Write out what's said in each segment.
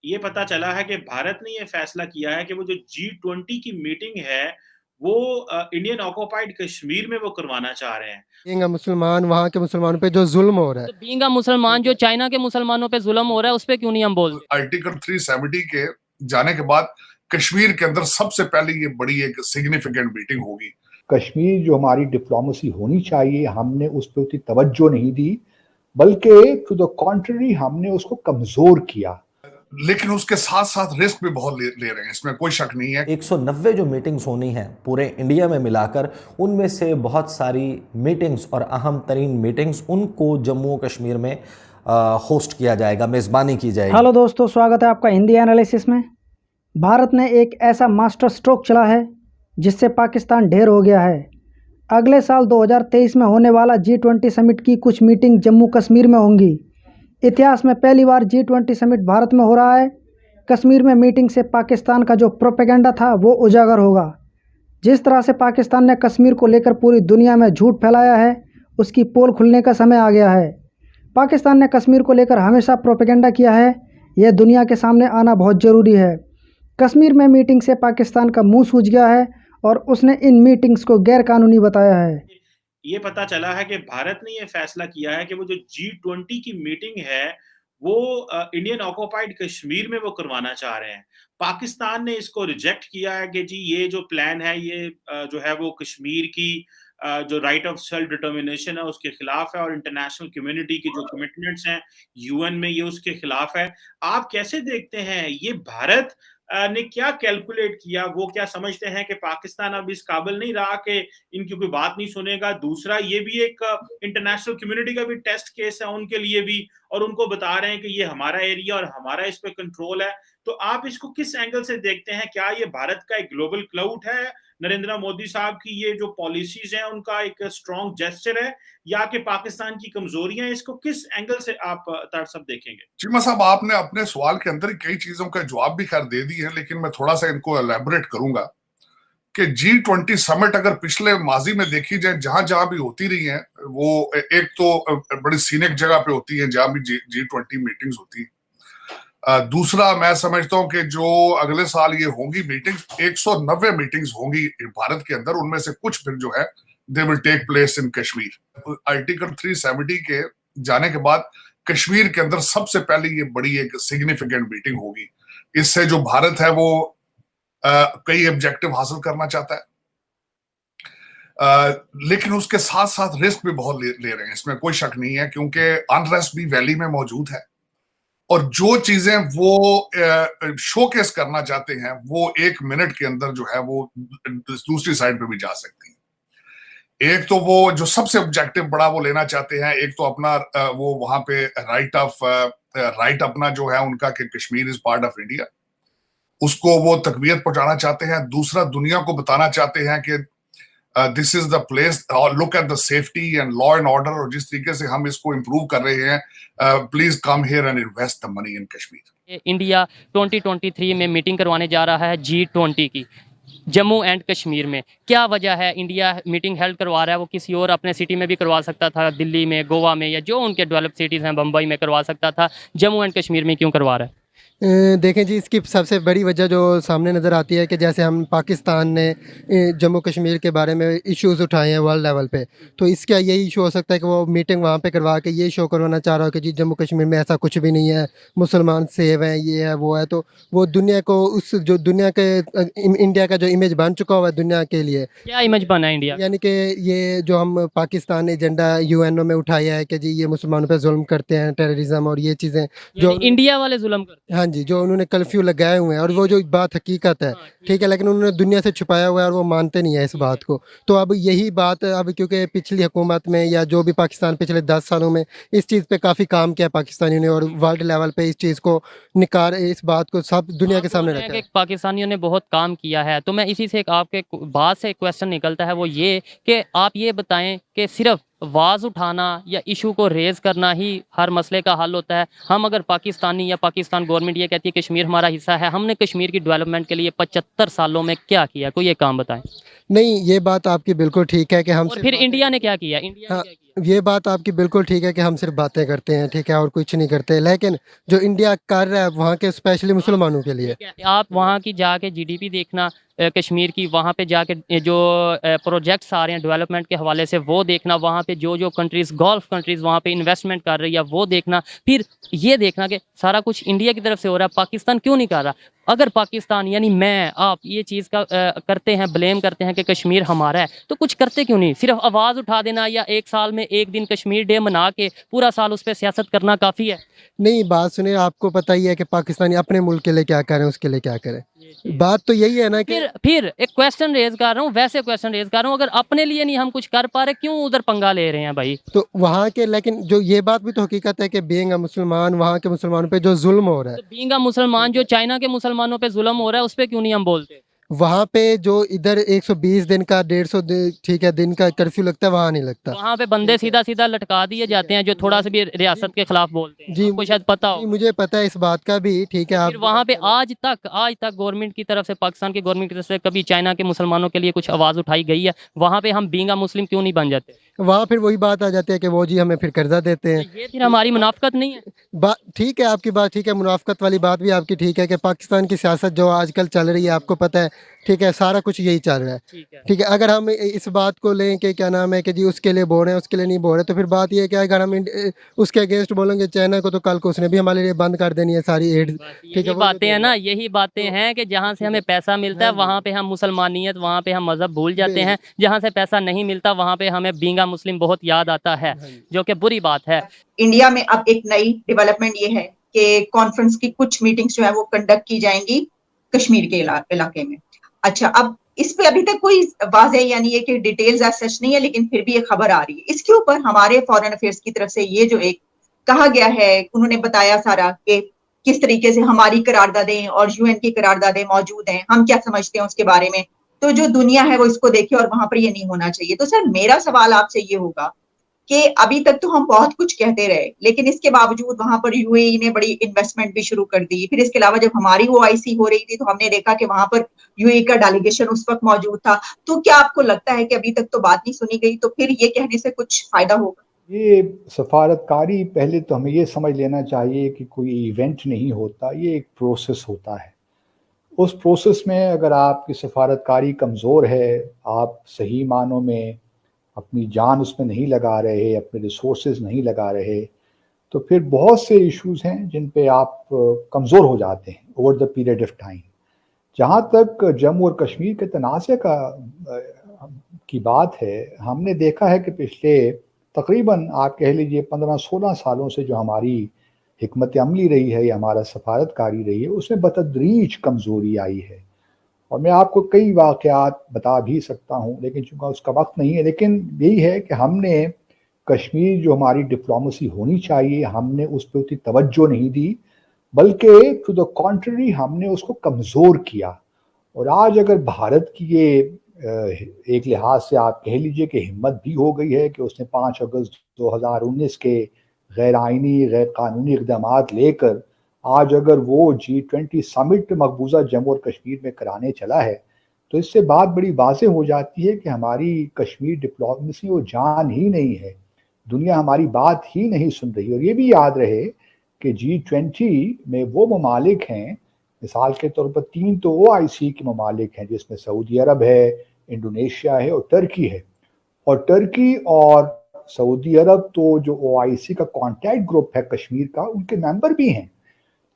ये पता चला है कि भारत ने ये फैसला किया है कि वो जो G20 की मीटिंग है, वो इंडियन ऑक्युपाइड कश्मीर में वो करवाना चाह रहे हैं। बीइंग अ मुसलमान वहाँ के मुसलमानों पे जो जुल्म हो रहा है। तो बीइंग अ मुसलमान जो चाइना के मुसलमानों पे जुल्म हो रहा है उस पे क्यों नहीं हम बोलते? आर्टिकल 370 के जाने के बाद कश्मीर के अंदर सबसे पहले ये बड़ी एक सिग्निफिकेंट मीटिंग होगी। कश्मीर जो हमारी डिप्लोमेसी होनी चाहिए, हमने उस पर उतनी तवज्जो नहीं दी, बल्कि टू द कॉन्ट्ररी हमने उसको कमजोर किया। लेकिन उसके साथ साथ रिस्क भी बहुत ले रहे हैं, इसमें कोई शक नहीं है। 190 जो मीटिंग्स होनी है पूरे इंडिया में मिलाकर, उनमें से बहुत सारी मीटिंग्स और अहम तरीन मीटिंग्स उनको जम्मू कश्मीर में होस्ट किया जाएगा, मेज़बानी की जाएगी। हेलो दोस्तों, स्वागत है आपका हिंदी एनालिसिस में। भारत ने एक ऐसा मास्टर स्ट्रोक चला है जिससे पाकिस्तान ढेर हो गया है। अगले साल 2023 में होने वाला G20 समिट की कुछ मीटिंग जम्मू कश्मीर में होंगी। इतिहास में पहली बार G20 समिट भारत में हो रहा है। कश्मीर में मीटिंग से पाकिस्तान का जो प्रोपेगेंडा था वो उजागर होगा। जिस तरह से पाकिस्तान ने कश्मीर को लेकर पूरी दुनिया में झूठ फैलाया है, उसकी पोल खुलने का समय आ गया है। पाकिस्तान ने कश्मीर को लेकर हमेशा प्रोपेगेंडा किया है, यह दुनिया के सामने आना बहुत ज़रूरी है। कश्मीर में मीटिंग से पाकिस्तान का मुंह सूज गया है और उसने इन मीटिंग्स को गैरकानूनी बताया है। ये पता चला है कि भारत ने ये फैसला किया है कि वो जो G20 की मीटिंग है, वो इंडियन ऑक्युपाइड कश्मीर में वो करवाना चाह रहे हैं। पाकिस्तान ने इसको रिजेक्ट किया है कि जी ये जो प्लान है ये जो है वो कश्मीर की जो राइट ऑफ सेल्फ डिटर्मिनेशन है उसके खिलाफ है और इंटरनेशनल कम्युनिटी की जो कमिटमेंट्स हैं यूएन में ये उसके खिलाफ है। आप कैसे देखते हैं ये भारत ने क्या कैलकुलेट किया? वो क्या समझते हैं कि पाकिस्तान अब इस काबिल नहीं रहा कि इनकी कोई बात नहीं सुनेगा? दूसरा ये भी एक इंटरनेशनल कम्युनिटी का भी टेस्ट केस है उनके लिए भी, और उनको बता रहे हैं कि ये हमारा एरिया और हमारा इस पे कंट्रोल है। तो आप इसको किस एंगल से देखते हैं? क्या ये भारत का एक ग्लोबल क्लाउट है, नरेंद्र मोदी साहब की ये जो पॉलिसीज हैं उनका एक स्ट्रॉन्ग जेस्चर है, या कि पाकिस्तान की कमजोरियां? इसको किस एंगल से आप तारसब देखेंगे? चीमा साहब, आपने अपने सवाल के अंदर कई चीजों का जवाब भी खैर दे दी है, लेकिन मैं थोड़ा सा इनको एलैबोरेट करूंगा कि G20 समिट अगर पिछले माजी में देखी जाए, जहां जहां भी होती रही है, वो एक तो बड़ी सीनिक जगह पे होती है जहां भी G20 मीटिंग्स होती है। दूसरा, मैं समझता हूं कि जो अगले साल ये होंगी मीटिंग्स, 190 मीटिंग्स होंगी भारत के अंदर, उनमें से कुछ फिर जो है they will take place in Kashmir. Article 370 के जाने के बाद कश्मीर के अंदर सबसे पहले ये बड़ी एक सिग्निफिकेंट मीटिंग होगी। इससे जो भारत है वो कई ऑब्जेक्टिव हासिल करना चाहता है, लेकिन उसके साथ साथ रिस्क भी बहुत ले रहे हैं, इसमें कोई शक नहीं है, क्योंकि अनरेस्ट भी वैली में मौजूद है और जो चीजें वो शोकेस करना चाहते हैं वो 1 मिनट के अंदर जो है वो दूसरी साइड पे भी जा सकती है। एक तो वो जो सबसे ऑब्जेक्टिव बड़ा वो लेना चाहते हैं, एक तो अपना वो वहां पे राइट अपना जो है उनका कि Kashmir is part of India, उसको वो तकवीयत पहुंचाना चाहते हैं। दूसरा, दुनिया को बताना चाहते हैं कि this is the place, look at the safety and law and order, और जिस तरीके से हम इसको इम्प्रूव कर रहे हैं, please come here and invest the money in Kashmir. India 2023 में मीटिंग करवाने जा रहा है G20 की जम्मू एंड कश्मीर में। क्या वजह है इंडिया मीटिंग हेल्ड करवा रहा है? वो किसी और अपने सिटी में भी करवा सकता था, दिल्ली में, गोवा में, या जो उनके डेवलप सिटीज़ हैं बम्बई में करवा सकता था। जम्मू एंड कश्मीर में क्यों करवा रहा है? देखें जी, इसकी सबसे बड़ी वजह जो सामने नज़र आती है कि जैसे हम पाकिस्तान ने जम्मू कश्मीर के बारे में इश्यूज़ उठाए हैं वर्ल्ड लेवल पे, तो इसका यही इशू हो सकता है कि वो मीटिंग वहाँ पे करवा के ये शो करवाना चाह रहा हो कि जी जम्मू कश्मीर में ऐसा कुछ भी नहीं है, मुसलमान सेव हैं, ये है वो है। तो वो दुनिया को उस जो दुनिया के इंडिया का जो इमेज बन चुका हुआ है दुनिया के लिए, क्या इमेज बना है इंडिया? यानी कि ये जो हम पाकिस्तान ने एजेंडा यूएनओ में उठाया है कि जी ये मुसलमानों पर जुल्म करते हैं, टेररिज्म और ये चीज़ें जो इंडिया वाले जुल्म करते हैं। हाँ जी, जो उन्होंने कर्फ्यू लगाए हुए हैं, और वो जो बात हकीकत है, ठीक है, लेकिन उन्होंने दुनिया से छुपाया हुआ है और वो मानते नहीं है इस बात को। तो अब यही बात, अब क्योंकि पिछली हुकूमत में या जो भी पाकिस्तान पिछले 10 सालों में इस चीज़ पे काफ़ी काम किया पाकिस्तानियों ने, और वर्ल्ड लेवल पे इस चीज़ को इस बात को सब दुनिया के सामने रखा है। पाकिस्तानियों ने बहुत काम किया है। तो मैं इसी से आपके बात से क्वेश्चन निकलता है, वो ये कि आप ये बताएं कि सिर्फ आवाज़ उठाना या इशू को रेज़ करना ही हर मसले का हल होता है? हम अगर पाकिस्तानी या पाकिस्तान गवर्नमेंट ये कहती है कश्मीर हमारा हिस्सा है, हमने कश्मीर की डेवलपमेंट के लिए 75 सालों में क्या किया? कोई एक काम बताएं। नहीं, ये बात आपकी बिल्कुल ठीक है कि हम और फिर इंडिया ने क्या किया? इंडिया ने क्या किया? ये बात आपकी बिल्कुल ठीक है कि हम सिर्फ बातें करते हैं, ठीक है, और कुछ नहीं करते। लेकिन जो इंडिया कर रहा है वहाँ के स्पेशली मुसलमानों के लिए, ठीक है, आप वहाँ की जाके जीडीपी देखना, कश्मीर की वहाँ पे जाके जो प्रोजेक्ट्स आ रहे हैं डेवलपमेंट के हवाले से वो देखना, वहाँ पे जो जो कंट्रीज़ गल्फ कंट्रीज़ वहाँ पे इन्वेस्टमेंट कर रही है वो देखना, फिर ये देखना कि सारा कुछ इंडिया की तरफ से हो रहा है, पाकिस्तान क्यों नहीं कर रहा। अगर पाकिस्तान यानी मैं आप ये चीज़ का करते हैं, ब्लेम करते हैं कि कश्मीर हमारा है, तो कुछ करते क्यों नहीं। सिर्फ आवाज़ उठा देना या एक साल में एक दिन कश्मीर डे मना के पूरा साल उस पर सियासत करना काफ़ी है। नहीं बात सुनिए, आपको पता ही है कि पाकिस्तानी अपने मुल्क के लिए क्या करें, उसके लिए क्या करें। बात तो यही है ना कि फिर एक क्वेश्चन रेज कर रहा हूँ, वैसे क्वेश्चन रेज कर रहा हूँ, अगर अपने लिए नहीं हम कुछ कर पा रहे क्यों उधर पंगा ले रहे हैं भाई। तो वहाँ के, लेकिन जो ये बात भी तो हकीकत है कि बीइंग अ मुसलमान वहाँ के मुसलमानों पे जो जुल्म हो रहा है, तो बीइंग अ मुसलमान जो चाइना के मुसलमानों पे जुल्म हो रहा है उस पर क्यों नहीं हम बोलते। वहाँ पे जो इधर 120 दिन का 150 ठीक है दिन का कर्फ्यू लगता है, वहाँ नहीं लगता। वहाँ पे बंदे सीधा सीधा लटका दिए जाते हैं जो थोड़ा सा भी रियासत के खिलाफ बोलते हैं, जी आपको शायद पता जी, हो। मुझे पता है इस बात का भी, ठीक है। फिर आप वहाँ पे आज तक गवर्नमेंट की तरफ से, पाकिस्तान की गवर्नमेंट की तरफ से कभी चाइना के मुसलमानों के लिए कुछ आवाज़ उठाई गई है। वहाँ पे हम बीइंग अ मुस्लिम क्यों नहीं बन जाते। वहाँ फिर वही बात आ जाती है कि वो जी हमें फिर कर्जा देते हैं। तो ये फिर हमारी मुनाफकत नहीं है। बात ठीक है, आपकी बात ठीक है, मुनाफकत वाली बात भी आपकी ठीक है कि पाकिस्तान की सियासत जो आजकल चल रही है आपको पता है, ठीक है, सारा कुछ यही चल रहा है। ठीक है। ठीक है, अगर हम इस बात को लें कि क्या नाम है कि जी उसके लिए बोल रहे हैं उसके लिए नहीं बोल रहे, तो फिर बात ये है कि अगर हम उसके अगेंस्ट बोलेंगे चाइना को, तो कल को उसने भी हमारे लिए बंद कर देनी है सारी एड। ठीक है, यही वो बातें जो हैं दे ना, रहा यही बातें तो हैं कि जहाँ से हमें पैसा मिलता है हाँ जी, वहाँ पे हम मुसलमानियत, वहाँ पे हम मजहब भूल जाते बिल हैं। जहाँ से पैसा नहीं मिलता वहाँ पे हमें बींगा मुस्लिम बहुत याद आता है, हाँ जी। जो कि बुरी बात है। इंडिया में अब एक नई डेवलपमेंट ये है कि कॉन्फ्रेंस की कुछ मीटिंग्स जो है वो कंडक्ट की जाएंगी कश्मीर के इलाके में। अच्छा, अब इस पे अभी तक कोई वाज़ेह यानी ये कि डिटेल्स आज सच नहीं है, लेकिन फिर भी ये खबर आ रही है। इसके ऊपर हमारे फॉरेन अफेयर्स की तरफ से ये जो एक कहा गया है, उन्होंने बताया सारा कि किस तरीके से हमारी करारदादें और यूएन की करारदादें मौजूद हैं, हम क्या समझते हैं उसके बारे में, तो जो दुनिया है वो इसको देखे और वहां पर ये नहीं होना चाहिए। तो सर मेरा सवाल आपसे ये होगा कि अभी तक तो हम बहुत कुछ कहते रहे, लेकिन इसके बावजूद वहां पर यूएई ने बड़ी इन्वेस्टमेंट भी शुरू कर दी। फिर इसके अलावा जब हमारी ओआईसी हो रही थी तो हमने देखा कि वहां पर यूएई का डेलीगेशन उस वक्त मौजूद था। तो क्या आपको लगता है कि अभी तक तो बात नहीं सुनी गई, तो फिर ये कहने से कुछ फायदा होगा? ये सफारतकारी, पहले तो हमें ये समझ लेना चाहिए कि कोई इवेंट नहीं होता, ये एक प्रोसेस होता है। उस प्रोसेस में अगर आपकी सफारतकारी कमज़ोर है, आप सही मानों में अपनी जान उसमें नहीं लगा रहे, अपने रिसोर्सेज नहीं लगा रहे, तो फिर बहुत से इश्यूज हैं जिन पे आप कमज़ोर हो जाते हैं over the period of time. जहाँ तक जम्मू और कश्मीर के तनाज़े की बात है, हमने देखा है कि पिछले तकरीबन आप कह लीजिए 15-16 सालों से जो हमारी हिकमत अमली रही है या हमारा सफारतकारी रही है, उसमें बतदरीज कमज़ोरी आई है। और मैं आपको कई वाक़यात बता भी सकता हूँ, लेकिन चूँकि उसका वक्त नहीं है। लेकिन यही है कि हमने कश्मीर जो हमारी डिप्लोमेसी होनी चाहिए, हमने उस पर उतनी तवज्जो नहीं दी, बल्कि टू द कॉन्ट्ररी हमने उसको कमज़ोर किया। और आज अगर भारत की ये एक लिहाज से आप कह लीजिए कि हिम्मत भी हो गई है कि उसने 5 अगस्त 2019 के गैर आइनी गैर कानूनी इक़दाम लेकर आज अगर वो G20 समिट मकबूजा जम्मू और कश्मीर में कराने चला है, तो इससे बात बड़ी वाज़ेह हो जाती है कि हमारी कश्मीर डिप्लोमेसी वो जान ही नहीं है, दुनिया हमारी बात ही नहीं सुन रही। और ये भी याद रहे कि G20 में वो ममालिक हैं, मिसाल के तौर पर 3 तो OIC के ममालिक हैं, जिसमें सऊदी अरब है, इंडोनेशिया है और टर्की है। और टर्की और सऊदी अरब तो जो OIC का कॉन्टैक्ट ग्रुप है कश्मीर का, उनके मेंबर भी हैं।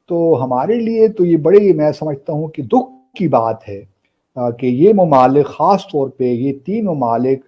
तो हमारे लिए तो ये बड़े, मैं समझता हूँ कि दुख की बात है कि ये ममालिक, ख़ास तौर पे ये 3 ममालिक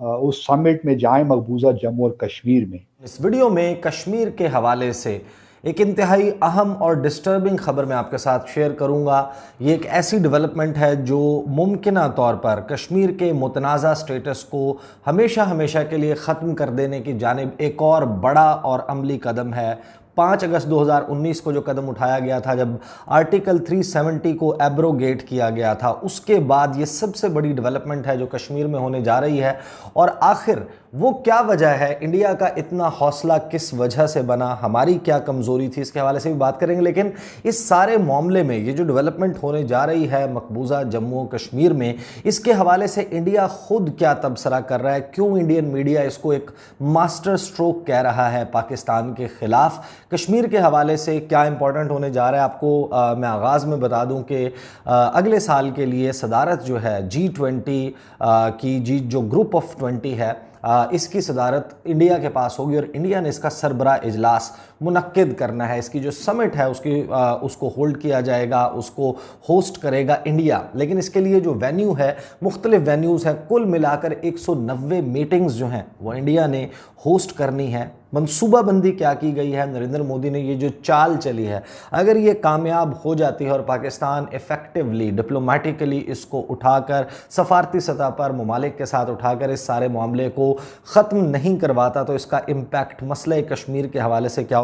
उस समिट में जाएं मकबूजा जम्मू और कश्मीर में। इस वीडियो में कश्मीर के हवाले से एक इंतहाई अहम और डिस्टर्बिंग खबर मैं आपके साथ शेयर करूंगा। ये एक ऐसी डेवलपमेंट है जो मुमकिना तौर पर कश्मीर के मुतनाज़ा स्टेटस को हमेशा हमेशा के लिए ख़त्म कर देने की जानिब एक और बड़ा और अमली कदम है। 5 अगस्त 2019 को जो कदम उठाया गया था, जब आर्टिकल 370 को एब्रोगेट किया गया था, उसके बाद ये सबसे बड़ी डेवलपमेंट है जो कश्मीर में होने जा रही है। और आखिर वो क्या वजह है, इंडिया का इतना हौसला किस वजह से बना, हमारी क्या कमज़ोरी थी, इसके हवाले से भी बात करेंगे। लेकिन इस सारे मामले में ये जो डेवलपमेंट होने जा रही है मकबूजा जम्मू और कश्मीर में, इसके हवाले से इंडिया खुद क्या तबसरा कर रहा है, क्यों इंडियन मीडिया इसको एक मास्टर स्ट्रोक कह रहा है पाकिस्तान के खिलाफ, कश्मीर के हवाले से क्या इंपॉर्टेंट होने जा रहा है। आपको मैं आगाज़ में बता दूं कि अगले साल के लिए सदारत जो है G20 की जो ग्रुप ऑफ 20 है, इसकी सदारत इंडिया के पास होगी और इंडिया ने इसका सरबरा इजलास मुनक्किद करना है। इसकी जो समिट है उसको होल्ड किया जाएगा, उसको होस्ट करेगा इंडिया। लेकिन इसके लिए जो वेन्यू है, मुख्तलिफ वेन्यूज़ हैं, कुल मिलाकर 190 मीटिंग्स जो हैं वो इंडिया ने होस्ट करनी है। मनसूबाबंदी क्या की गई है, नरेंद्र मोदी ने ये जो चाल चली है, अगर ये कामयाब हो जाती है और पाकिस्तान इफ़ेक्टिवली डिप्लोमेटिकली इसको उठाकर सफारती सतह पर ममालिक के साथ उठाकर इस सारे मामले को ख़त्म नहीं करवाता, तो इसका इम्पैक्ट मसले कश्मीर के हवाले से क्या